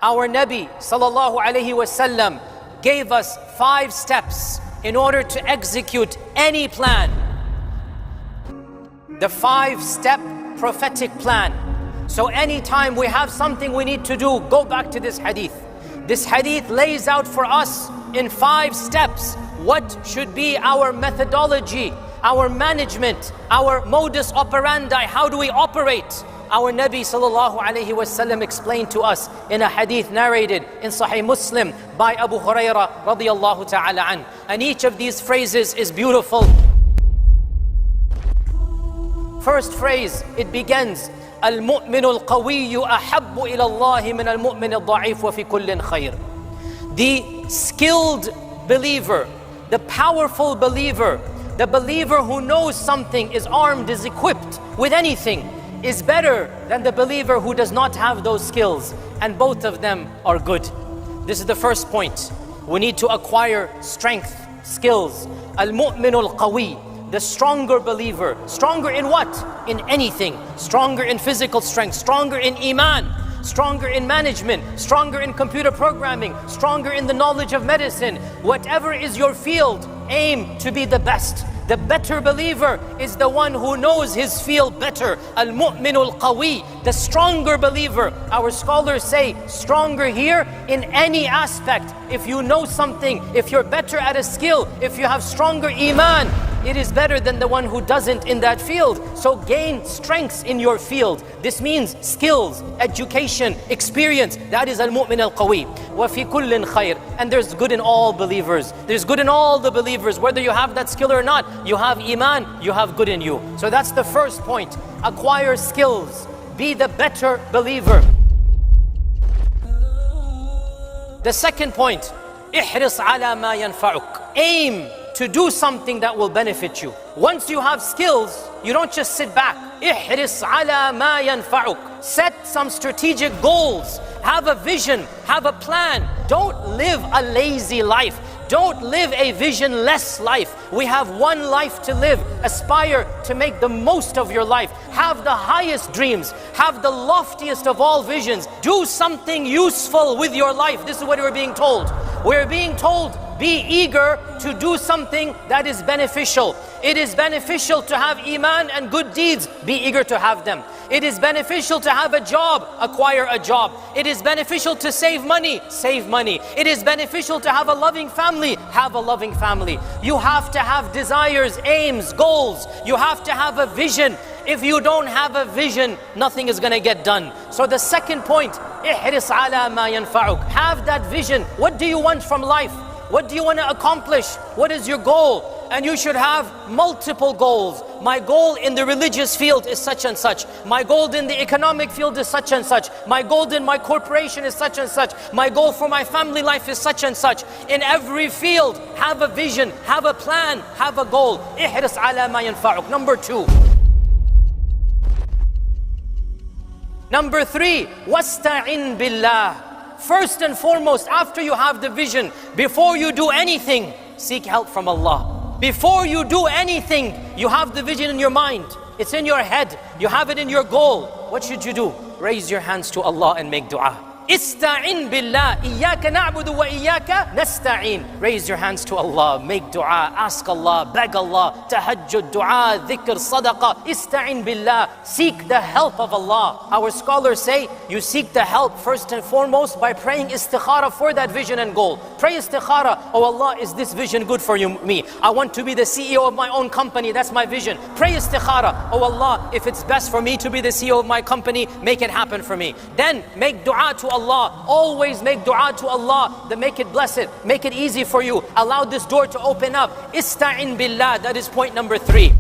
Our Nabi sallallahu alayhi wasallam gave us 5 steps in order to execute any plan. The 5-step prophetic plan. So anytime we have something we need to do, go back to this hadith. This hadith lays out for us in 5 steps what should be our methodology, our management, our modus operandi. How do we operate? Our Nabi sallallahu alayhi wasallam explained to us in a hadith narrated in Sahih Muslim by Abu Hurairah radiyallahu ta'ala an. And each of these phrases is beautiful. First phrase, it begins, المؤمن القوي أحب إلى الله من المؤمن الضعيف وفي كل خير. The skilled believer, the powerful believer, the believer who knows something, is armed, is equipped with anything, is better than the believer who does not have those skills. And both of them are good. This is the first point. We need to acquire strength, skills. Al-mu'min al-qawi, the stronger believer. Stronger in what? In anything. Stronger in physical strength, stronger in iman, stronger in management, stronger in computer programming, stronger in the knowledge of medicine. Whatever is your field, aim to be the best. The better believer is the one who knows his field better. Al-mu'min al-qawi, the stronger believer. Our scholars say stronger here in any aspect. If you know something, if you're better at a skill, if you have stronger iman, it is better than the one who doesn't in that field. So gain strengths in your field. This means skills, education, experience. That is al-mu'min al-qawi. وَفِي كُلٍّ خَيْرٍ. And there's good in all believers. There's good in all the believers. Whether you have that skill or not, you have iman, you have good in you. So that's the first point. Acquire skills. Be the better believer. The second point, احرص على ما ينفعك. Aim to do something that will benefit you. Once you have skills, you don't just sit back. احرص على ما ينفعك. Set some strategic goals. Have a vision, have a plan. Don't live a lazy life. Don't live a visionless life. We have one life to live. Aspire to make the most of your life. Have the highest dreams. Have the loftiest of all visions. Do something useful with your life. This is what we're being told. We're being told, be eager to do something that is beneficial. It is beneficial to have iman and good deeds. Be eager to have them. It is beneficial to have a job. Acquire a job. It is beneficial to save money. Save money. It is beneficial to have a loving family. Have a loving family. You have to have desires, aims, goals. You have to have a vision. If you don't have a vision, nothing is going to get done. So the second point, احرص على ما ينفعك. Have that vision. What do you want from life? What do you want to accomplish? What is your goal? And you should have multiple goals. My goal in the religious field is such and such. My goal in the economic field is such and such. My goal in my corporation is such and such. My goal for my family life is such and such. In every field, have a vision, have a plan, have a goal. احرص على ما ينفعك. Number 2. Number 3, واستعن بالله. First and foremost, after you have the vision, before you do anything, seek help from Allah. Before you do anything, you have the vision in your mind. It's in your head. You have it in your goal. What should you do? Raise your hands to Allah and make dua. Ista'in billah. Iyaka na'budu wa iyaka nasta'in. Raise your hands to Allah. Make dua. Ask Allah. Beg Allah. Tahajjud, dua, dhikr, sadaqah. Ista'in billah. Seek the help of Allah. Our scholars say you seek the help first and foremost by praying istikhara for that vision and goal. Pray istikhara. Oh Allah, is this vision good for me? I want to be the CEO of my own company. That's my vision. Pray istikhara. Oh Allah, if it's best for me to be the CEO of my company, make it happen for me. Then make dua to Allah. Always make dua to Allah. Then make it blessed. Make it easy for you. Allow this door to open up. Ista'in billah. That is point number 3.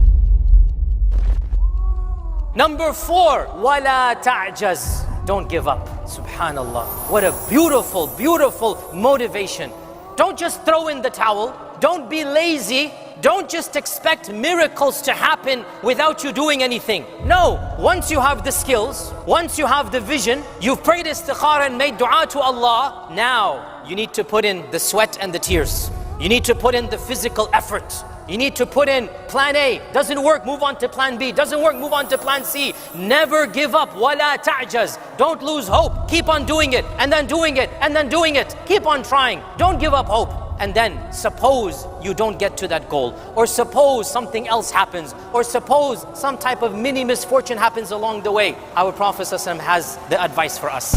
Number 4. Wala ta'jaz. Don't give up. Subhanallah. What a beautiful, beautiful motivation. Don't just throw in the towel. Don't be lazy. Don't just expect miracles to happen without you doing anything. No, once you have the skills, once you have the vision, you've prayed istikhara and made dua to Allah, now you need to put in the sweat and the tears. You need to put in the physical effort. You need to put in plan A. Doesn't work, move on to plan B. Doesn't work, move on to plan C. Never give up. وَلَا تَعْجَزْ. Don't lose hope. Keep on doing it, and then doing it, and then doing it. Keep on trying. Don't give up hope. And then suppose you don't get to that goal, or suppose something else happens, or suppose some type of mini misfortune happens along the way. Our Prophet ﷺ has the advice for us,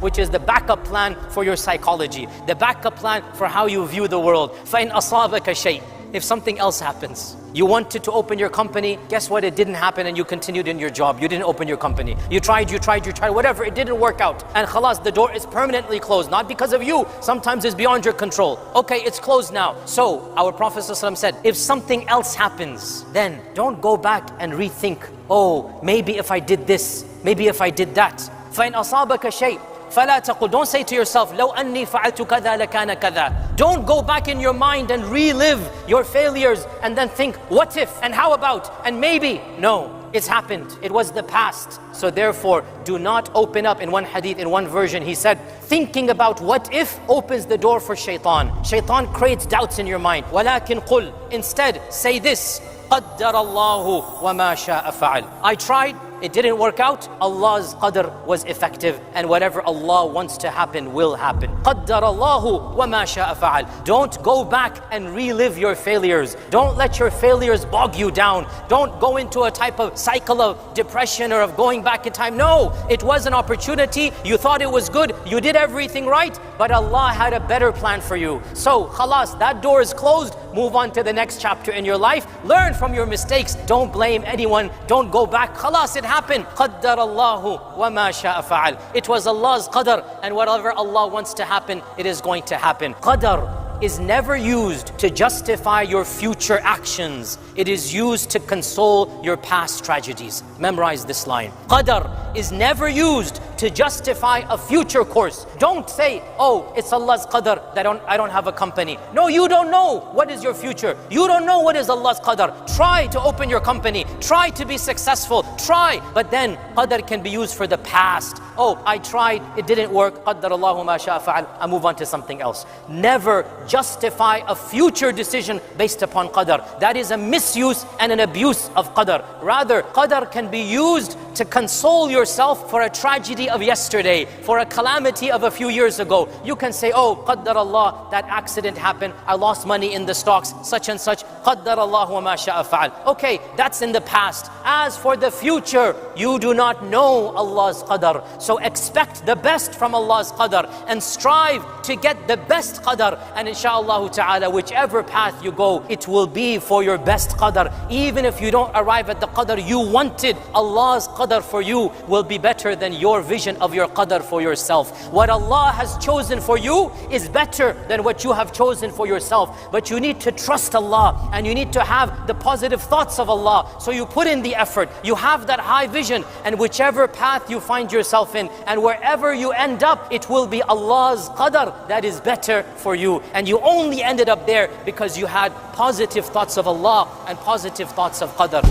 which is the backup plan for your psychology, the backup plan for how you view the world. فَإِنْ أَصَابَكَ شَيْءٍ. If something else happens, you wanted to open your company, guess what? It didn't happen, and you continued in your job. You didn't open your company. You tried, whatever, it didn't work out. And khalas, the door is permanently closed, not because of you. Sometimes it's beyond your control. Okay, it's closed now. So our Prophet ﷺ said, if something else happens, then don't go back and rethink. Oh, maybe if I did this, maybe if I did that. فَإِنْ أَصَابَكَ شَيْءٍ فَلَا تَقُلْ. Don't say to yourself, لَوْ أَنِّي فَعَلْتُ كَذَا لَكَانَ كَذَا. Don't go back in your mind and relive your failures and then think, what if, and how about, and maybe. No, it's happened. It was the past. So therefore, do not open up. In one hadith, in one version, he said, thinking about what if opens the door for shaitan. Shaitan creates doubts in your mind. وَلَكِنْ قُلْ. Instead, say this, قَدَّرَ اللَّهُ وَمَا شَاءَ فَعَلْ. I tried, it didn't work out. Allah's qadr was effective, and whatever Allah wants to happen will happen. قَدَّرَ اللَّهُ وَمَا شَاءَ فَعَلْ. Don't go back and relive your failures. Don't let your failures bog you down. Don't go into a type of cycle of depression or of going back in time. No, it was an opportunity. You thought it was good. You did everything right, but Allah had a better plan for you. So, khalas, that door is closed. Move on to the next chapter in your life. Learn from your mistakes. Don't blame anyone. Don't go back. Khalas, it happened. قَدَّرَ اللَّهُ وَمَا شَاءَ فَعَلْ. It was Allah's qadr, and whatever Allah wants to happen, it is going to happen. Qadr is never used to justify your future actions. It is used to console your past tragedies. Memorize this line. Qadr is never used to justify a future course. Don't say, oh, it's Allah's qadr that I don't have a company. No, you don't know what is your future. You don't know what is Allah's qadr. Try to open your company. Try to be successful. Try. But then qadr can be used for the past. Oh, I tried, it didn't work. قَدَّرَ اللَّهُ مَا شَاءَ فَعَلْ. I move on to something else. Never justify a future decision based upon qadr. That is a misuse and an abuse of qadr. Rather, qadr can be used to console yourself for a tragedy of yesterday, for a calamity of a few years ago. You can say, oh, qaddar Allah, that accident happened, I lost money in the stocks, such and such. Qaddar Allah wa ma sha'a fa'al. Okay, that's in the past. As for the future, you do not know Allah's qadar. So expect the best from Allah's qadar and strive to get the best qadar. And inshaAllah ta'ala, whichever path you go, it will be for your best qadar. Even if you don't arrive at the qadar you wanted, Allah's qadar for you will be better than your vision of your qadar for yourself. What Allah has chosen for you is better than what you have chosen for yourself. But you need to trust Allah and you need to have the positive thoughts of Allah. So you put in the effort, you have that high vision, and whichever path you find yourself in and wherever you end up, it will be Allah's qadar that is better for you. And you only ended up there because you had positive thoughts of Allah and positive thoughts of qadar.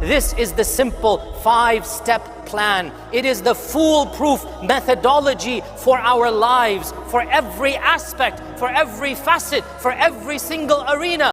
This is the simple 5-step plan. It is the foolproof methodology for our lives, for every aspect, for every facet, for every single arena.